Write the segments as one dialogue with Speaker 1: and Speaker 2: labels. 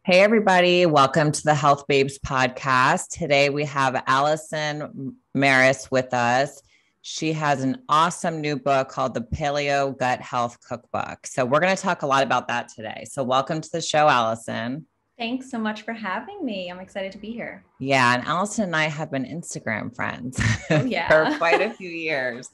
Speaker 1: Hey, everybody. Welcome to the Health Babes podcast. Today we have Alison Marras with us. She has an awesome new book called the Paleo Gut Health Cookbook. So we're going to talk a lot about that today. So welcome to the show, Alison.
Speaker 2: Thanks so much for having me. I'm excited to be here.
Speaker 1: Yeah. And Alison and I have been Instagram friends
Speaker 2: Oh,
Speaker 1: for
Speaker 2: yeah.
Speaker 1: quite a few years.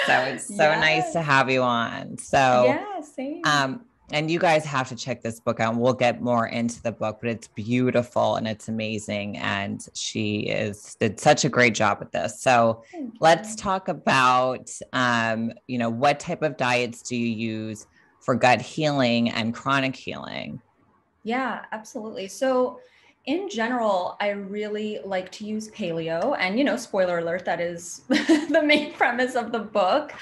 Speaker 1: So it's so nice to
Speaker 2: Yes.
Speaker 1: have you on. So,
Speaker 2: Yeah, same.
Speaker 1: um, and you guys have to check this book out. We'll get more into the book, but it's beautiful and it's amazing. And did such a great job with this. So
Speaker 2: Thank
Speaker 1: let's
Speaker 2: you.
Speaker 1: talk about, what type of diets do you use for gut healing and chronic healing?
Speaker 2: Yeah, absolutely. So, in general, I really like to use paleo. And, spoiler alert, that is the main premise of the book.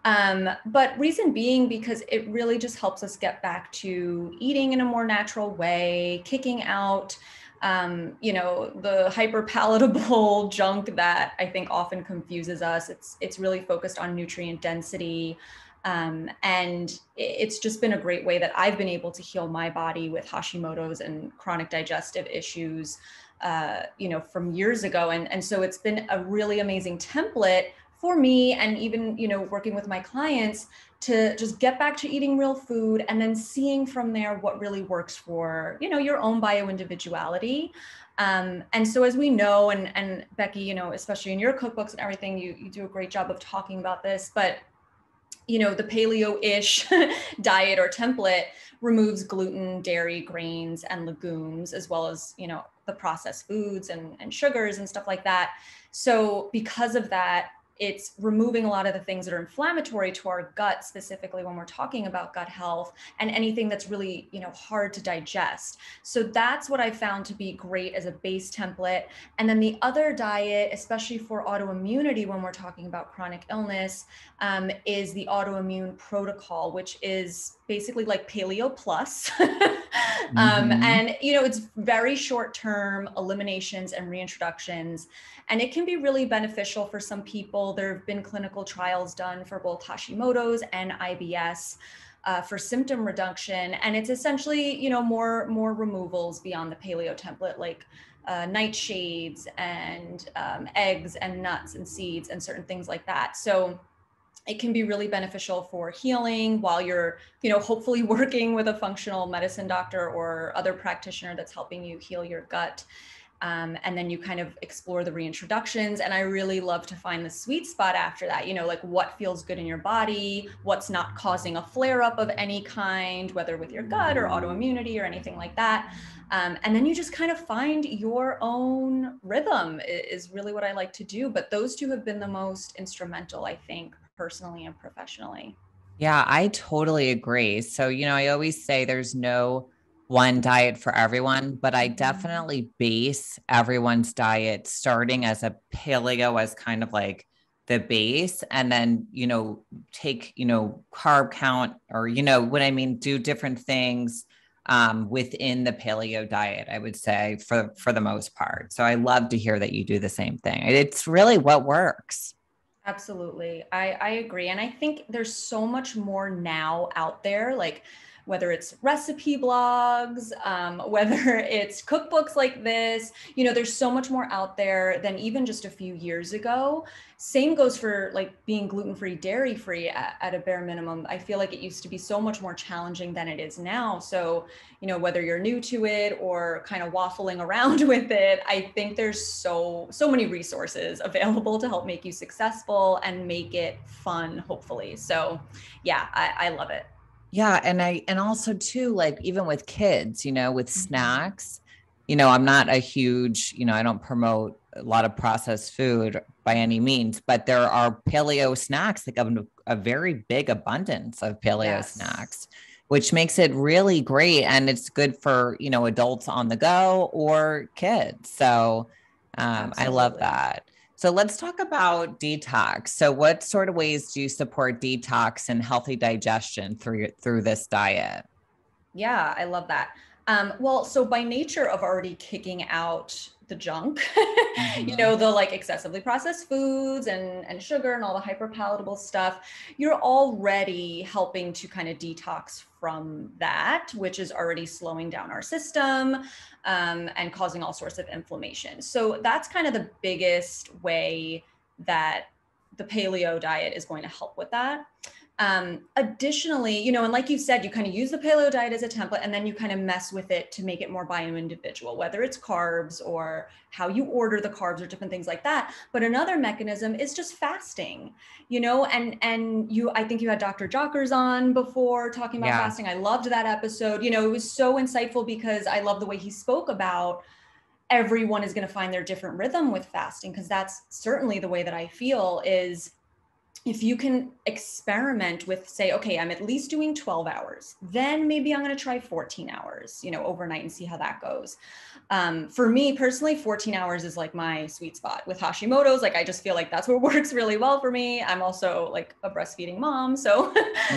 Speaker 2: But reason being, because it really just helps us get back to eating in a more natural way, kicking out, the hyper palatable junk that I think often confuses us. It's really focused on nutrient density. And it's just been a great way that I've been able to heal my body with Hashimoto's and chronic digestive issues, from years ago. And so it's been a really amazing template for me, and even, working with my clients to just get back to eating real food and then seeing from there what really works for, your own bio individuality. And so as we know, and Becky, especially in your cookbooks and everything, you do a great job of talking about this, but the paleo-ish diet or template removes gluten, dairy, grains, and legumes, as well as, the processed foods and sugars and stuff like that. So because of that, it's removing a lot of the things that are inflammatory to our gut, specifically when we're talking about gut health, and anything that's really, hard to digest. So that's what I found to be great as a base template. And then the other diet, especially for autoimmunity, when we're talking about chronic illness, is the autoimmune protocol, which is basically like paleo plus.
Speaker 1: Mhm.
Speaker 2: And, it's very short term eliminations and reintroductions. And it can be really beneficial for some people. There have been clinical trials done for both Hashimoto's and IBS. For symptom reduction, and it's essentially, more removals beyond the paleo template, like nightshades and eggs and nuts and seeds and certain things like that. So it can be really beneficial for healing while you're, hopefully working with a functional medicine doctor or other practitioner that's helping you heal your gut. And then you kind of explore the reintroductions. And I really love to find the sweet spot after that, like what feels good in your body, what's not causing a flare up of any kind, whether with your gut or autoimmunity or anything like that. And then you just kind of find your own rhythm is really what I like to do. But those two have been the most instrumental, I think, personally and professionally.
Speaker 1: Yeah, I totally agree. So, I always say there's no one diet for everyone, but I
Speaker 2: Mhm.
Speaker 1: definitely base everyone's diet starting as a paleo as kind of like the base, and then, take, carb count, or, what I mean, do different things within the paleo diet, I would say, for the most part. So I love to hear that you do the same thing. It's really what works.
Speaker 2: Absolutely. I agree. And I think there's so much more now out there, like whether it's recipe blogs, whether it's cookbooks like this, there's so much more out there than even just a few years ago. Same goes for like being gluten-free, dairy-free at a bare minimum. I feel like it used to be so much more challenging than it is now. So, whether you're new to it or kind of waffling around with it, I think there's so many resources available to help make you successful and make it fun, hopefully. So yeah, I love it.
Speaker 1: Yeah, and also too, like even with kids, with
Speaker 2: Mhm.
Speaker 1: snacks, I'm not a huge, I don't promote a lot of processed food by any means, but there are paleo snacks, like a very big abundance of paleo
Speaker 2: Yes.
Speaker 1: snacks, which makes it really great, and it's good for, adults on the go or kids. So I love
Speaker 2: Absolutely.
Speaker 1: that. So let's talk about detox. So what sort of ways do you support detox and healthy digestion through this diet?
Speaker 2: Yeah, I love that. Well, so by nature of already kicking out the junk,
Speaker 1: Mm-hmm.
Speaker 2: the like excessively processed foods and sugar and all the hyper palatable stuff, you're already helping to kind of detox from that, which is already slowing down our system, and causing all sorts of inflammation. So that's kind of the biggest way that the paleo diet is going to help with that. Additionally, and like you said, you kind of use the paleo diet as a template, and then you kind of mess with it to make it more bio-individual, whether it's carbs or how you order the carbs or different things like that. But another mechanism is just fasting, I think you had Dr. Jockers on before talking about
Speaker 1: Yeah.
Speaker 2: fasting. I loved that episode. It was so insightful because I love the way he spoke about everyone is going to find their different rhythm with fasting, because that's certainly the way that I feel is if you can experiment with, say, okay, I'm at least doing 12 hours, then maybe I'm going to try 14 hours, overnight and see how that goes. For me personally, 14 hours is like my sweet spot with Hashimoto's. Like, I just feel like that's what works really well for me. I'm also like a breastfeeding mom. So,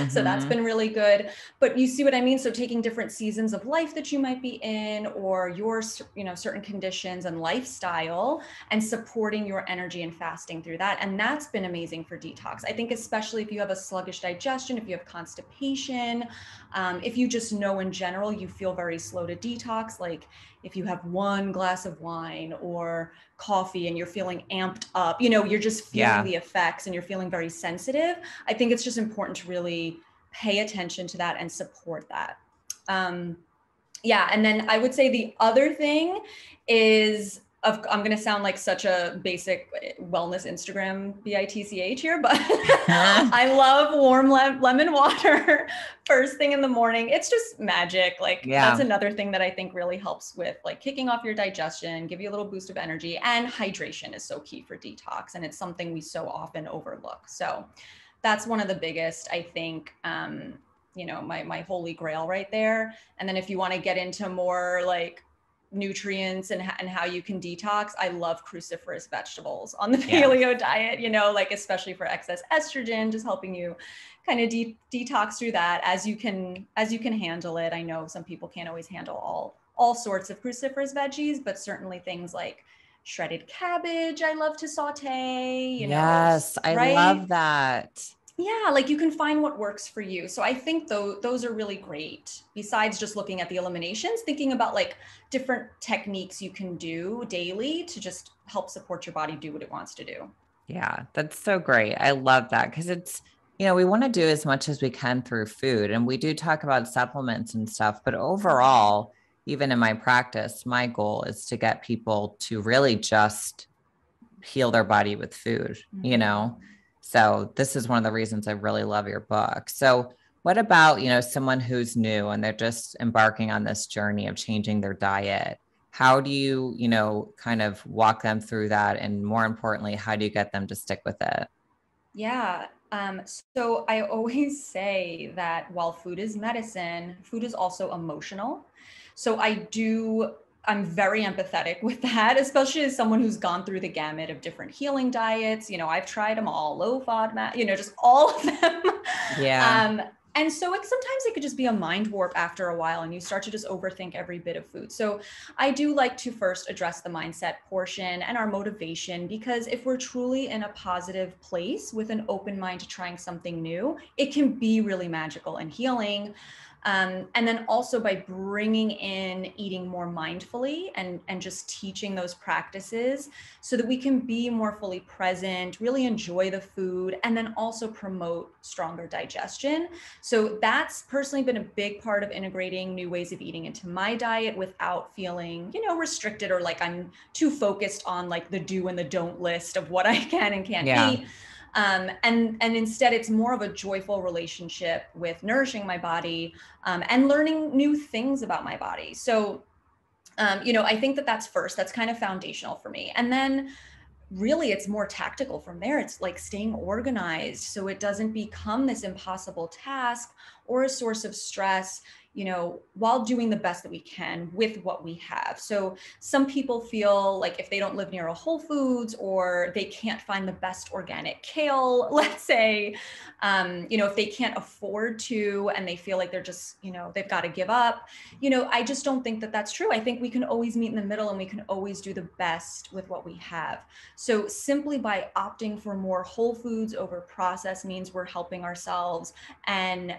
Speaker 2: so that's
Speaker 1: Mm-hmm.
Speaker 2: been really good, but you see what I mean? So taking different seasons of life that you might be in, or your, certain conditions and lifestyle, and supporting your energy and fasting through that. And that's been amazing for detox. I think, especially if you have a sluggish digestion, if you have constipation, if you just know in general, you feel very slow to detox, like if you have one glass of wine or coffee and you're feeling amped up, you're just feeling
Speaker 1: Yeah.
Speaker 2: the effects and you're feeling very sensitive. I think it's just important to really pay attention to that and support that. Yeah. And then I would say the other thing is, I'm going to sound like such a basic wellness Instagram bitch here, but I love warm lemon water first thing in the morning. It's just magic. Like, that's
Speaker 1: Yeah.
Speaker 2: another thing that I think really helps with like kicking off your digestion, give you a little boost of energy, and hydration is so key for detox. And it's something we so often overlook. So that's one of the biggest, I think, my holy grail right there. And then if you want to get into more like nutrients and how you can detox, I love cruciferous vegetables on the
Speaker 1: Yeah.
Speaker 2: paleo diet, like especially for excess estrogen, just helping you kind of detox through that as you can handle it. I know some people can't always handle all sorts of cruciferous veggies, but certainly things like shredded cabbage I love to saute,
Speaker 1: Yes. I
Speaker 2: right?
Speaker 1: love that.
Speaker 2: Yeah, like you can find what works for you. So I think those are really great. Besides just looking at the eliminations, thinking about like different techniques you can do daily to just help support your body do what it wants to do.
Speaker 1: Yeah, that's so great. I love that because we want to do as much as we can through food. And we do talk about supplements and stuff, but overall, even in my practice, my goal is to get people to really just heal their body with food.
Speaker 2: Mm-hmm.
Speaker 1: So this is one of the reasons I really love your book. So what about, someone who's new and they're just embarking on this journey of changing their diet? How do you, kind of walk them through that? And more importantly, how do you get them to stick with it?
Speaker 2: Yeah. So I always say that while food is medicine, food is also emotional. So I'm very empathetic with that, especially as someone who's gone through the gamut of different healing diets. I've tried them all, low FODMAP, just all of them.
Speaker 1: Yeah.
Speaker 2: Um, and so sometimes it could just be a mind warp after a while and you start to just overthink every bit of food. So I do like to first address the mindset portion and our motivation, because if we're truly in a positive place with an open mind to trying something new, it can be really magical and healing. And then also by bringing in eating more mindfully and just teaching those practices so that we can be more fully present, really enjoy the food, and then also promote stronger digestion. So that's personally been a big part of integrating new ways of eating into my diet without feeling, restricted or like I'm too focused on like the do and the don't list of what I can and can't
Speaker 1: Yeah.
Speaker 2: eat. And instead it's more of a joyful relationship with nourishing my body, and learning new things about my body. So, I think that's first, that's kind of foundational for me. And then really it's more tactical from there. It's like staying organized so it doesn't become this impossible task or a source of stress, while doing the best that we can with what we have. So some people feel like if they don't live near a Whole Foods, or they can't find the best organic kale, let's say, if they can't afford to, and they feel like they're just, they've got to give up, I just don't think that that's true. I think we can always meet in the middle, and we can always do the best with what we have. So simply by opting for more whole foods over processed means we're helping ourselves, and,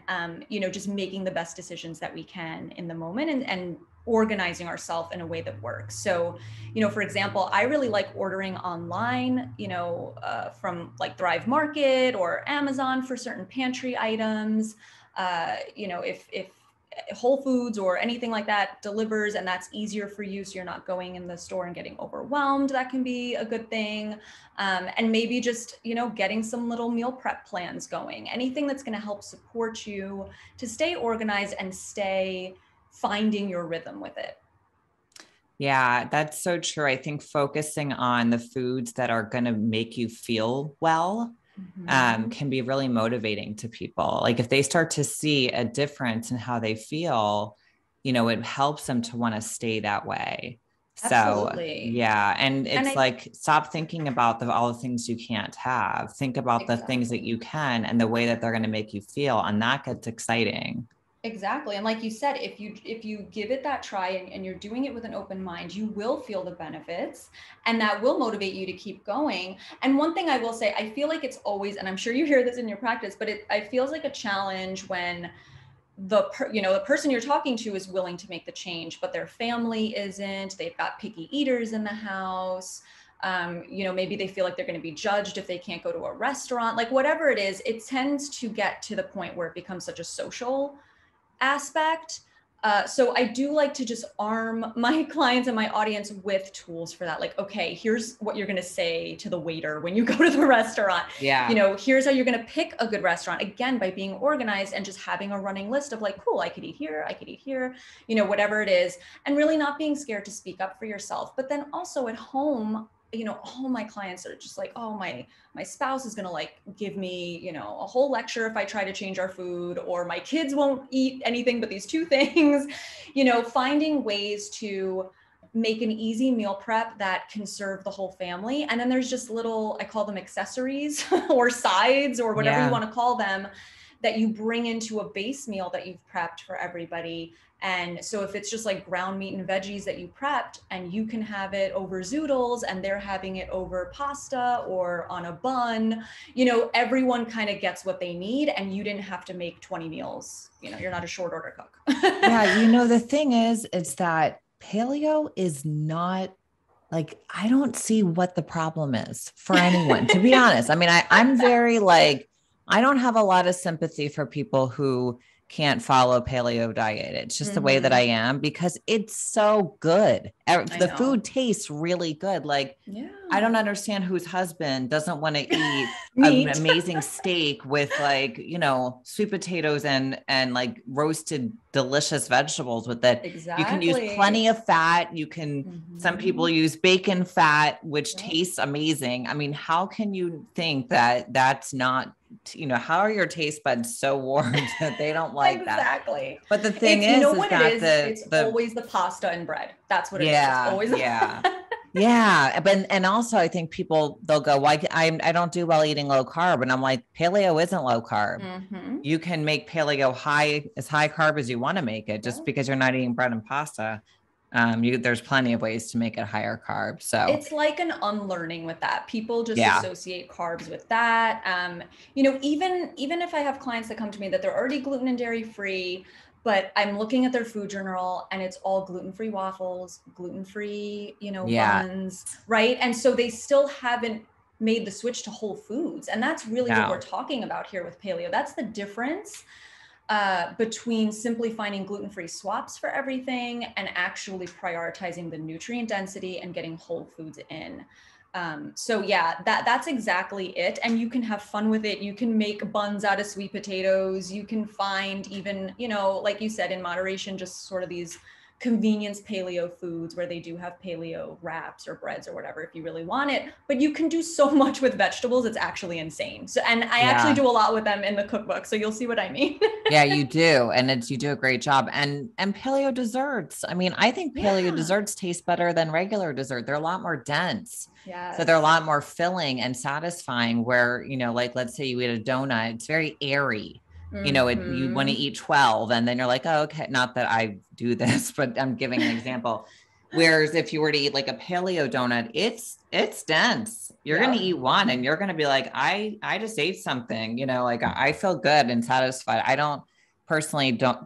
Speaker 2: just making the best decisions that we can in the moment, and organizing ourselves in a way that works. So, for example, I really like ordering online, from like Thrive Market or Amazon for certain pantry items. If Whole Foods or anything like that delivers, and that's easier for you, so you're not going in the store and getting overwhelmed, that can be a good thing. And maybe just, getting some little meal prep plans going, anything that's going to help support you to stay organized and stay finding your rhythm with it.
Speaker 1: Yeah, that's so true. I think focusing on the foods that are going to make you feel well can be really motivating to people. Like if they start to see a difference in how they feel, it helps them to want to stay that way.
Speaker 2: Absolutely.
Speaker 1: So yeah. And it's like, stop thinking about all the things you can't have. Think about the things that you can, and the way that they're going to make you feel. And that gets exciting.
Speaker 2: Exactly. And like you said, if you give it that try, and you're doing it with an open mind, you will feel the benefits, and that will motivate you to keep going. And one thing I will say, I feel like it's always, and I'm sure you hear this in your practice, but it feels like a challenge when the person you're talking to is willing to make the change, but their family isn't. They've got picky eaters in the house. Maybe they feel like they're going to be judged if they can't go to a restaurant, like whatever it is, it tends to get to the point where it becomes such a social aspect. So I do like to just arm my clients and my audience with tools for that. Like, okay, here's what you're going to say to the waiter when you go to the restaurant.
Speaker 1: Yeah.
Speaker 2: Here's how you're going to pick a good restaurant. Again, by being organized and just having a running list of like, cool, I could eat here, whatever it is, and really not being scared to speak up for yourself. But then also at home, all my clients are just like, oh, my spouse is going to like give me, a whole lecture if I try to change our food, or my kids won't eat anything but these two things, finding ways to make an easy meal prep that can serve the whole family. And then there's just little, I call them accessories or sides or whatever you want to call them, that you bring into a base meal that you've prepped for everybody. And so if it's just like ground meat and veggies that you prepped, and you can have it over zoodles and they're having it over pasta or on a bun, everyone kind of gets what they need, and you didn't have to make 20 meals. You're not a short order cook.
Speaker 1: Yeah. The thing is that paleo is not like, I don't see what the problem is for anyone, to be honest. I mean, I'm very like, I don't have a lot of sympathy for people who can't follow paleo diet. It's just the way that I am, because it's so good. The food tastes really good. Like, I don't understand whose husband doesn't want to eat an amazing steak with like, sweet potatoes and like roasted delicious vegetables with it.
Speaker 2: Exactly.
Speaker 1: You can use plenty of fat. You can, some people use bacon fat, which tastes amazing. I mean, how can you think that that's not, how are your taste buds so warped that they don't like that?
Speaker 2: Exactly.
Speaker 1: But the thing is
Speaker 2: it's always the pasta and bread. That's what it is. It's always
Speaker 1: yeah. But, and also I think they'll go, why I don't do well eating low carb. And I'm like, paleo isn't low carb. You can make paleo as high carb as you want to make it, just because you're not eating bread and pasta. There's plenty of ways to make it higher carb. So
Speaker 2: it's like an unlearning with that. People just associate carbs with that. Even if I have clients that come to me that they're already gluten and dairy free, but I'm looking at their food journal and it's all gluten-free waffles, gluten-free, buns, right? And so they still haven't made the switch to whole foods. And that's really what we're talking about here with paleo. That's the difference between simply finding gluten-free swaps for everything and actually prioritizing the nutrient density and getting whole foods in. So yeah, that's exactly it. And you can have fun with it. You can make buns out of sweet potatoes. You can find even, like you said, in moderation, just sort of these convenience paleo foods where they do have paleo wraps or breads or whatever if you really want it, but you can do so much with vegetables. It's actually insane. So, and I actually do a lot with them in the cookbook, so you'll see what I mean.
Speaker 1: Yeah, you do. And you do a great job. And paleo desserts. I mean, I think paleo desserts taste better than regular dessert. They're a lot more dense.
Speaker 2: Yes.
Speaker 1: So they're a lot more filling and satisfying where, you know, like let's say you eat a donut, it's very airy. You know, you want to eat 12 and then you're like, oh, okay. Not that I do this, but I'm giving an example. Whereas if you were to eat like a paleo donut, it's dense. You're going to eat one and you're going to be like, I just ate something, you know, like I feel good and satisfied. I don't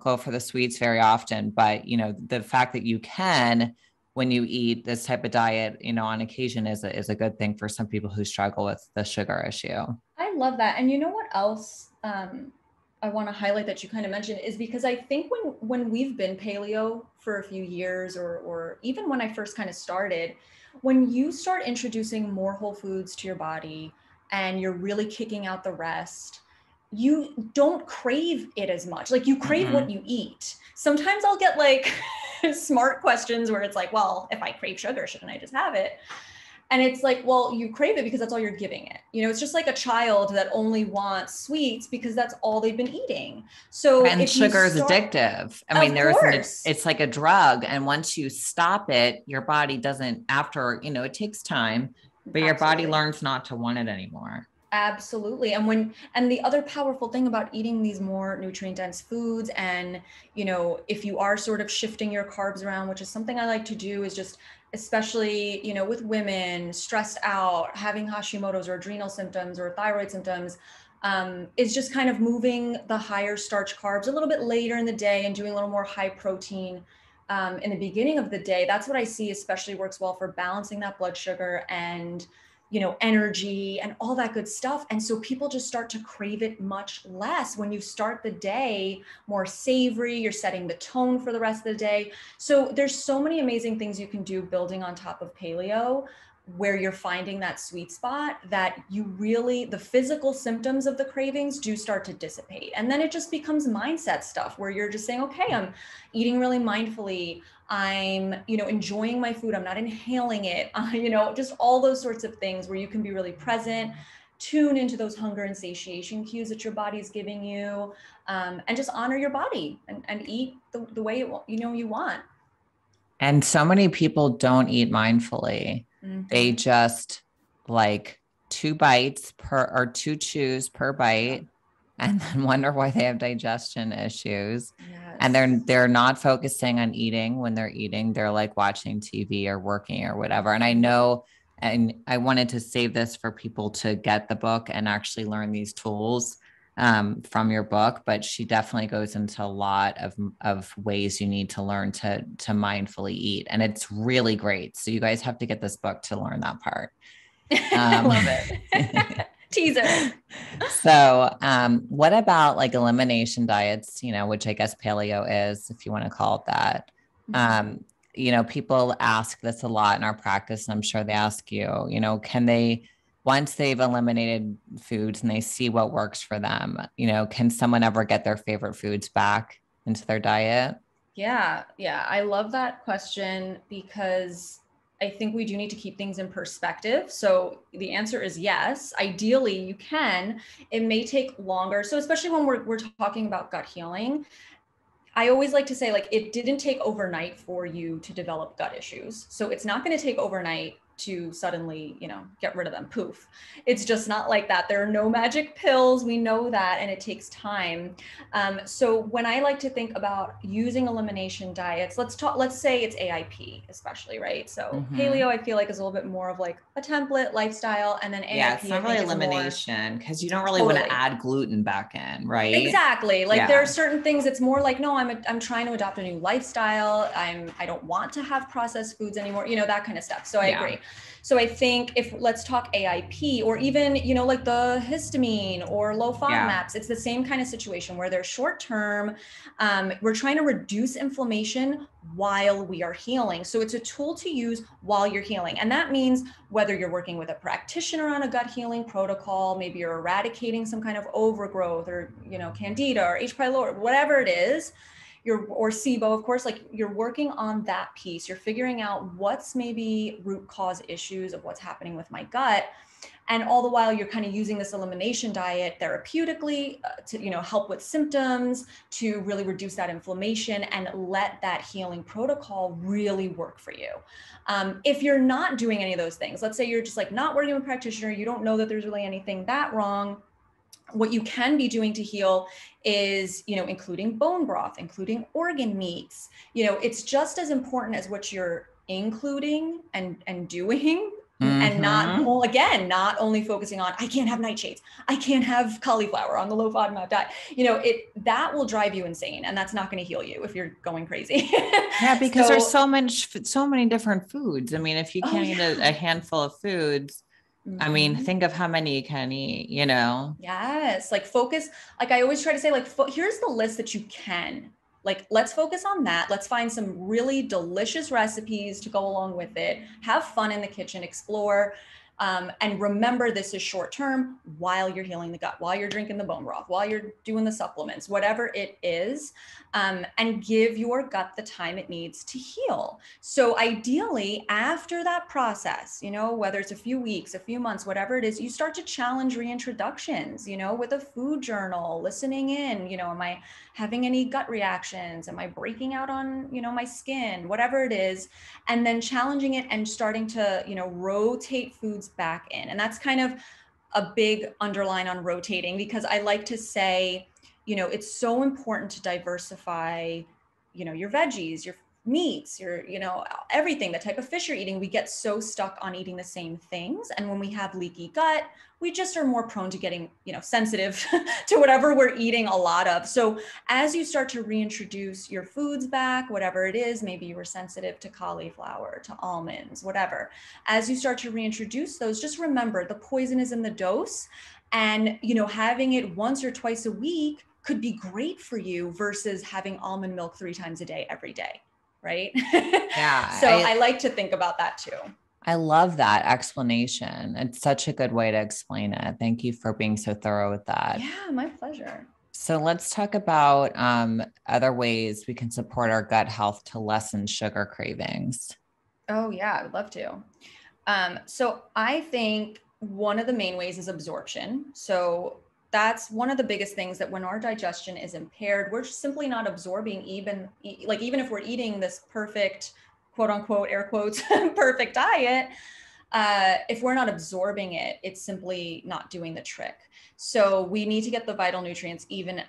Speaker 1: go for the sweets very often, but you know, the fact that you can, when you eat this type of diet, you know, on occasion is a good thing for some people who struggle with the sugar issue.
Speaker 2: I love that. And you know what else I want to highlight that you kind of mentioned is because I think when we've been paleo for a few years or even when I first kind of started, when you start introducing more whole foods to your body and you're really kicking out the rest, you don't crave it as much. Like you crave what you eat. Sometimes I'll get like smart questions where it's like, well, if I crave sugar, shouldn't I just have it? And it's like, well, you crave it because that's all you're giving it. You know, it's just like a child that only wants sweets because that's all they've been eating. So
Speaker 1: and sugar is addictive. I mean, it's like a drug. And once you stop it, your body doesn't after, you know, it takes time, but your body learns not to want it anymore.
Speaker 2: Absolutely. And the other powerful thing about eating these more nutrient dense foods, and, you know, if you are sort of shifting your carbs around, which is something I like to do, is just, especially, you know, with women stressed out, having Hashimoto's or adrenal symptoms or thyroid symptoms, is just kind of moving the higher starch carbs a little bit later in the day and doing a little more high protein in the beginning of the day. That's what I see especially works well for balancing that blood sugar and, you know, energy and all that good stuff. And so people just start to crave it much less when you start the day more savory, you're setting the tone for the rest of the day. So there's so many amazing things you can do building on top of paleo, where you're finding that sweet spot that you really, the physical symptoms of the cravings do start to dissipate. And then it just becomes mindset stuff where you're just saying, okay, I'm eating really mindfully. I'm, you know, enjoying my food. I'm not inhaling it, you know, just all those sorts of things where you can be really present, tune into those hunger and satiation cues that your body is giving you, and just honor your body and eat the way you want.
Speaker 1: And so many people don't eat mindfully. They just like 2 bites or 2 chews per bite and then wonder why they have digestion issues. Yes. And they're not focusing on eating when they're eating. They're like watching TV or working or whatever. And I know, and I wanted to save this for people to get the book and actually learn these tools from your book, but she definitely goes into a lot of ways you need to learn to mindfully eat. And it's really great. So you guys have to get this book to learn that part.
Speaker 2: I love it. Teaser.
Speaker 1: So what about like elimination diets, you know, which I guess paleo is, if you want to call it that. You know, people ask this a lot in our practice, and I'm sure they ask you, you know, can they, once they've eliminated foods and they see what works for them, you know, can someone ever get their favorite foods back into their diet?
Speaker 2: Yeah. I love that question because I think we do need to keep things in perspective. So the answer is yes. Ideally, you can. It may take longer. So especially when we're talking about gut healing, I always like to say, like, it didn't take overnight for you to develop gut issues. So it's not going to take overnight to suddenly, you know, get rid of them. Poof. It's just not like that. There are no magic pills. We know that, and it takes time. So when I like to think about using elimination diets, let's say it's AIP, especially, right? So paleo, I feel like is a little bit more of like a template lifestyle, and then AIP.
Speaker 1: Yeah, it's not really elimination because you don't really want to add gluten back in, right?
Speaker 2: Exactly. Like there are certain things. It's more like, no, I'm trying to adopt a new lifestyle. I don't want to have processed foods anymore. You know, that kind of stuff. So I agree. So I think if let's talk AIP or even, you know, like the histamine or low FODMAPs, it's the same kind of situation where they're short term. We're trying to reduce inflammation while we are healing. So it's a tool to use while you're healing. And that means whether you're working with a practitioner on a gut healing protocol, maybe you're eradicating some kind of overgrowth or, you know, candida or H. pylori, whatever it is, or SIBO, of course, like you're working on that piece. You're figuring out what's maybe root cause issues of what's happening with my gut. And all the while you're kind of using this elimination diet therapeutically to, help with symptoms, to really reduce that inflammation and let that healing protocol really work for you. If you're not doing any of those things, let's say you're just like not working with a practitioner, you don't know that there's really anything that wrong. What you can be doing to heal is, including bone broth, including organ meats. It's just as important as what you're including and doing. And not only focusing on, I can't have nightshades, I can't have cauliflower on the low FODMAP diet. That will drive you insane, and that's not going to heal you if you're going crazy.
Speaker 1: Yeah, because there's so many different foods. I mean, if you can't eat a handful of foods, I mean, think of how many you can eat,
Speaker 2: Yes. Like focus. Like I always try to say, like, here's the list that you can. Like, let's focus on that. Let's find some really delicious recipes to go along with it. Have fun in the kitchen, explore. And remember, this is short term while you're healing the gut, while you're drinking the bone broth, while you're doing the supplements, whatever it is, and give your gut the time it needs to heal. So ideally, after that process, whether it's a few weeks, a few months, whatever it is, you start to challenge reintroductions, with a food journal, listening in, am I having any gut reactions? Am I breaking out on, my skin, whatever it is, and then challenging it and starting to, rotate foods back in. And that's kind of a big underline on rotating, because I like to say, it's so important to diversify, your veggies, your meats, your, everything, the type of fish you're eating. We get so stuck on eating the same things. And when we have leaky gut, we just are more prone to getting, sensitive to whatever we're eating a lot of. So as you start to reintroduce your foods back, whatever it is, maybe you were sensitive to cauliflower, to almonds, whatever. As you start to reintroduce those, just remember the poison is in the dose, and, having it once or twice a week could be great for you versus having almond milk 3 times a day, every day. Right?
Speaker 1: Yeah.
Speaker 2: So I like to think about that too.
Speaker 1: I love that explanation. It's such a good way to explain it. Thank you for being so thorough with that.
Speaker 2: Yeah, my pleasure.
Speaker 1: So let's talk about other ways we can support our gut health to lessen sugar cravings.
Speaker 2: Oh yeah, I would love to. So I think one of the main ways is absorption. So that's one of the biggest things, that when our digestion is impaired, we're simply not absorbing even if we're eating this perfect, quote unquote, air quotes, perfect diet, if we're not absorbing it, it's simply not doing the trick. So we need to get the vital nutrients, even,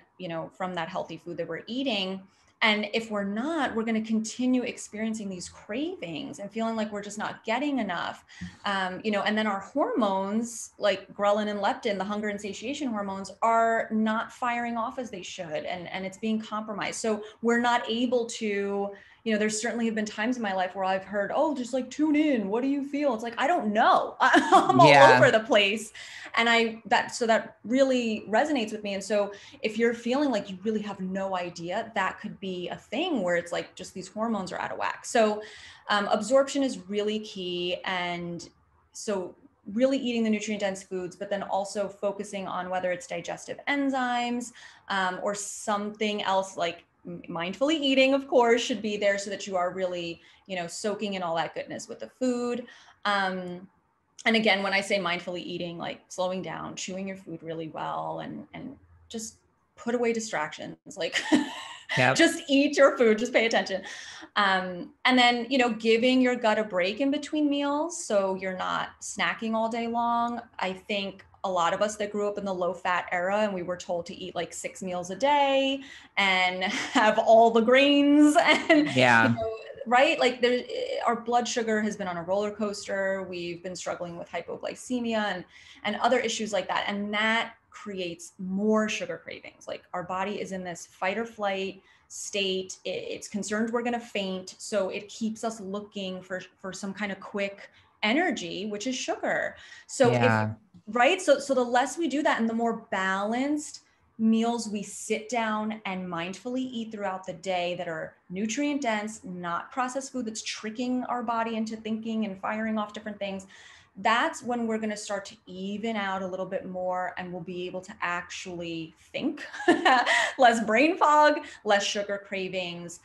Speaker 2: from that healthy food that we're eating. And if we're not, we're going to continue experiencing these cravings and feeling like we're just not getting enough, and then our hormones like ghrelin and leptin, the hunger and satiation hormones, are not firing off as they should. And it's being compromised. So we're not able to, there's certainly have been times in my life where I've heard, oh, just like tune in. What do you feel? It's like, I don't know. I'm all over the place. And that really resonates with me. And so if you're feeling like you really have no idea, that could be a thing where it's like just these hormones are out of whack. So absorption is really key. And so really eating the nutrient dense foods, but then also focusing on whether it's digestive enzymes or something else, like mindfully eating, of course, should be there so that you are really, soaking in all that goodness with the food. And again, when I say mindfully eating, like slowing down, chewing your food really well, and just put away distractions, like just eat your food, just pay attention. And then, giving your gut a break in between meals, so you're not snacking all day long. I think a lot of us that grew up in the low fat era, and we were told to eat like 6 meals a day and have all the grains and right? Like our blood sugar has been on a roller coaster. We've been struggling with hypoglycemia and other issues like that. And that creates more sugar cravings. Like our body is in this fight or flight state. It's concerned we're going to faint. So it keeps us looking for some kind of quick energy, which is sugar. So so the less we do that and the more balanced meals we sit down and mindfully eat throughout the day that are nutrient dense, not processed food that's tricking our body into thinking and firing off different things, that's when we're going to start to even out a little bit more, and we'll be able to actually think. Less brain fog, less sugar cravings,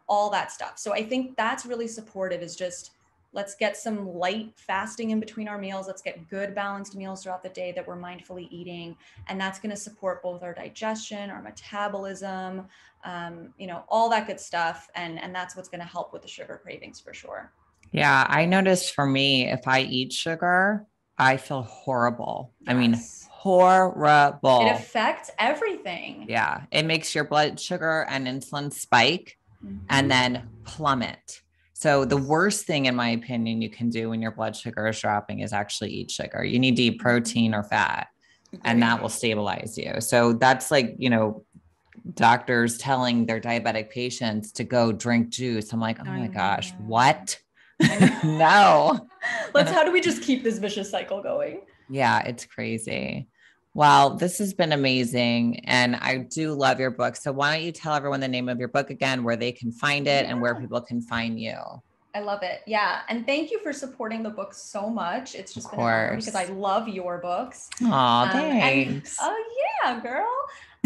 Speaker 2: all that stuff. So I think that's really supportive, is just, let's get some light fasting in between our meals. Let's get good balanced meals throughout the day that we're mindfully eating. And that's going to support both our digestion, our metabolism, all that good stuff. And that's what's going to help with the sugar cravings for sure.
Speaker 1: Yeah, I noticed for me, if I eat sugar, I feel horrible. I mean,
Speaker 2: Yes.
Speaker 1: horrible.
Speaker 2: It affects everything.
Speaker 1: Yeah, it makes your blood sugar and insulin spike and then plummet. So the worst thing, in my opinion, you can do when your blood sugar is dropping is actually eat sugar. You need to eat protein or fat, and that will stabilize you. So that's like, doctors telling their diabetic patients to go drink juice. I'm like, oh my gosh, what? No.
Speaker 2: How do we just keep this vicious cycle going?
Speaker 1: Yeah, it's crazy. Well, this has been amazing. And I do love your book. So why don't you tell everyone the name of your book again, where they can find it and where people can find you?
Speaker 2: I love it. Yeah. And thank you for supporting the book so much. It's just been an honor, because I love your books.
Speaker 1: Oh, thanks.
Speaker 2: Oh yeah, girl.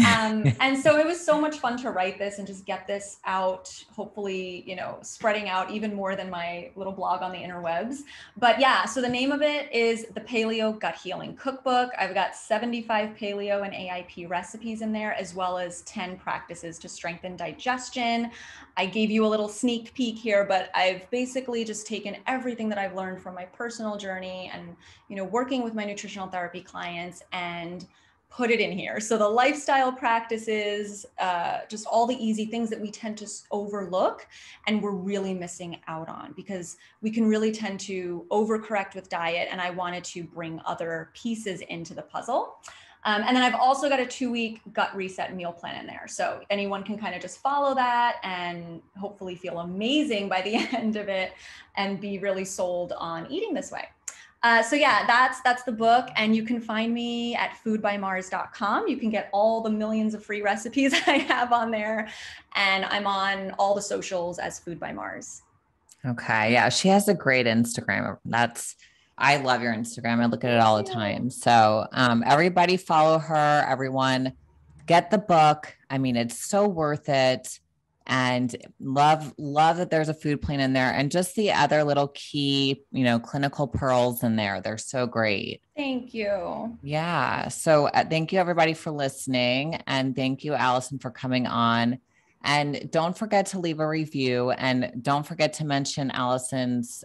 Speaker 2: And so it was so much fun to write this and just get this out, hopefully, spreading out even more than my little blog on the interwebs. But yeah, so the name of it is the Paleo Gut Healing Cookbook. I've got 75 paleo and AIP recipes in there, as well as 10 practices to strengthen digestion. I gave you a little sneak peek here, but I've basically just taken everything that I've learned from my personal journey and, working with my nutritional therapy clients, and put it in here. So the lifestyle practices, just all the easy things that we tend to overlook and we're really missing out on, because we can really tend to overcorrect with diet. And I wanted to bring other pieces into the puzzle. And then I've also got a 2-week gut reset meal plan in there. So anyone can kind of just follow that and hopefully feel amazing by the end of it and be really sold on eating this way. So yeah, that's the book, and you can find me at foodbymarras.com. You can get all the millions of free recipes I have on there, and I'm on all the socials as Food by Marras.
Speaker 1: Okay, yeah, she has a great Instagram. I love your Instagram. I look at it all the time. So everybody follow her. Everyone get the book. I mean, it's so worth it. And love that there's a food plan in there, and just the other little key, clinical pearls in there. They're so great.
Speaker 2: Thank you.
Speaker 1: Yeah. So thank you everybody for listening. And thank you, Alison, for coming on. And don't forget to leave a review, and don't forget to mention Alison's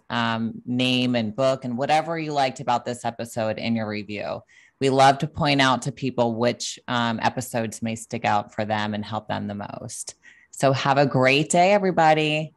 Speaker 1: name and book and whatever you liked about this episode in your review. We love to point out to people which episodes may stick out for them and help them the most. So have a great day, everybody.